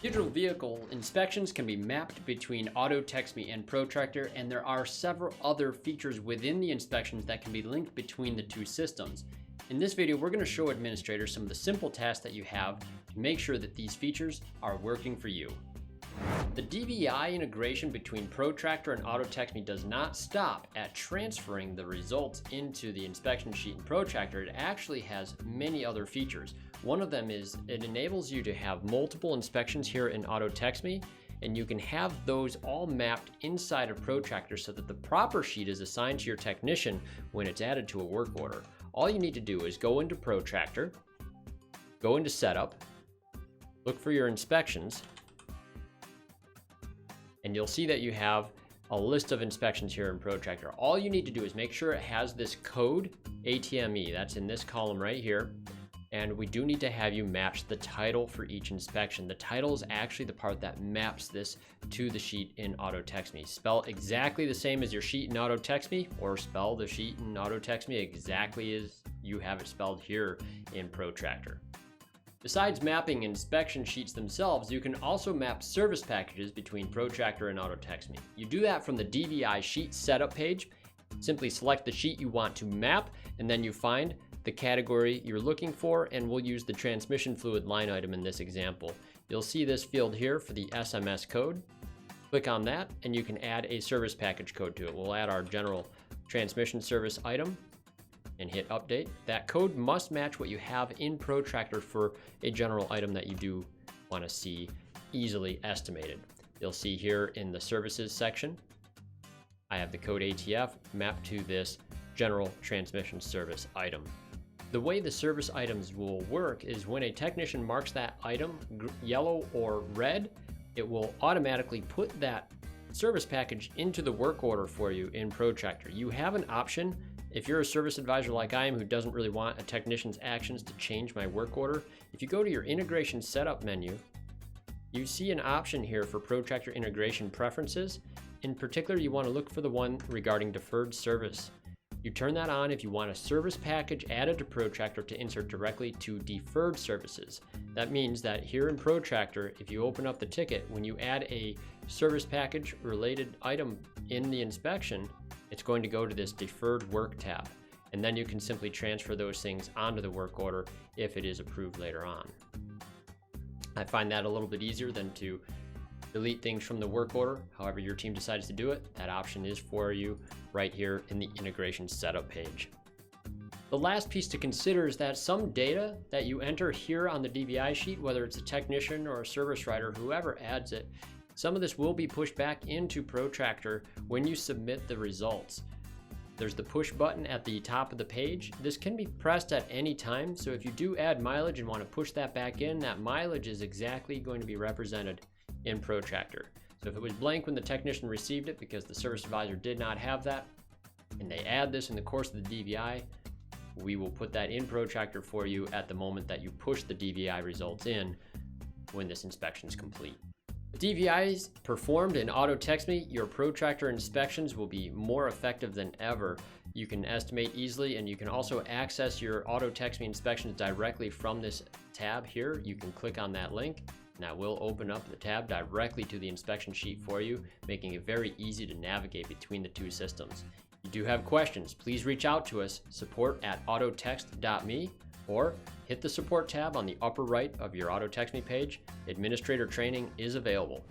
Digital vehicle inspections can be mapped between AutoTextMe and Protractor, and there are several other features within the inspections that can be linked between the two systems. In this video, we're going to show administrators some of the simple tasks that you have to make sure that these features are working for you. The DVI integration between Protractor and AutoTextMe does not stop at transferring the results into the inspection sheet in Protractor. It actually has many other features. One of them is it enables you to have multiple inspections here in AutoTextMe, and you can have those all mapped inside of Protractor so that the proper sheet is assigned to your technician when it's added to a work order. All you need to do is go into Protractor, go into Setup, look for your inspections, and you'll see that you have a list of inspections here in Protractor. All you need to do is make sure it has this code ATME, that's in this column right here. And we do need to have you match the title for each inspection. The title is actually the part that maps this to the sheet in AutoTextMe. Spell exactly the same as your sheet in AutoTextMe, or spell the sheet in AutoTextMe exactly as you have it spelled here in Protractor. Besides mapping inspection sheets themselves, you can also map service packages between Protractor and AutoTextMe. You do that from the DVI sheet setup page. Simply select the sheet you want to map, and then you find the category you're looking for, and we'll use the transmission fluid line item in this example. You'll see this field here for the SMS code. Click on that, and you can add a service package code to it. We'll add our general transmission service item and hit update. That code must match what you have in Protractor for a general item that you do want to see easily estimated. You'll see here in the services section, I have the code ATF mapped to this general transmission service item. The way the service items will work is when a technician marks that item yellow or red, it will automatically put that service package into the work order for you in Protractor. You have an option. If you're a service advisor like I am who doesn't really want a technician's actions to change my work order, if you go to your integration setup menu, you see an option here for Protractor integration preferences. In particular, you want to look for the one regarding deferred service. You turn that on if you want a service package added to Protractor to insert directly to deferred services. That means that here in Protractor, if you open up the ticket, when you add a service package related item in the inspection, it's going to go to this deferred work tab. And then you can simply transfer those things onto the work order if it is approved later on. I find that a little bit easier than to delete things from the work order. However your team decides to do it, that option is for you right here in the integration setup page. The last piece to consider is that some data that you enter here on the DVI sheet, whether it's a technician or a service writer, whoever adds it, some of this will be pushed back into Protractor when you submit the results. There's the push button at the top of the page. This can be pressed at any time, so if you do add mileage and want to push that back in, that mileage is exactly going to be represented in Protractor. So if it was blank when the technician received it because the service advisor did not have that, and they add this in the course of the DVI, we will put that in Protractor for you at the moment that you push the DVI results in when this inspection is complete. With DVIs performed in AutoTextMe, your Protractor inspections will be more effective than ever. You can estimate easily, and you can also access your AutoTextMe inspections directly from this tab here. You can click on that link, and that will open up the tab directly to the inspection sheet for you, making it very easy to navigate between the two systems. If you do have questions, please reach out to us, support@autotext.me, or hit the support tab on the upper right of your AutoTextMe page. Administrator training is available.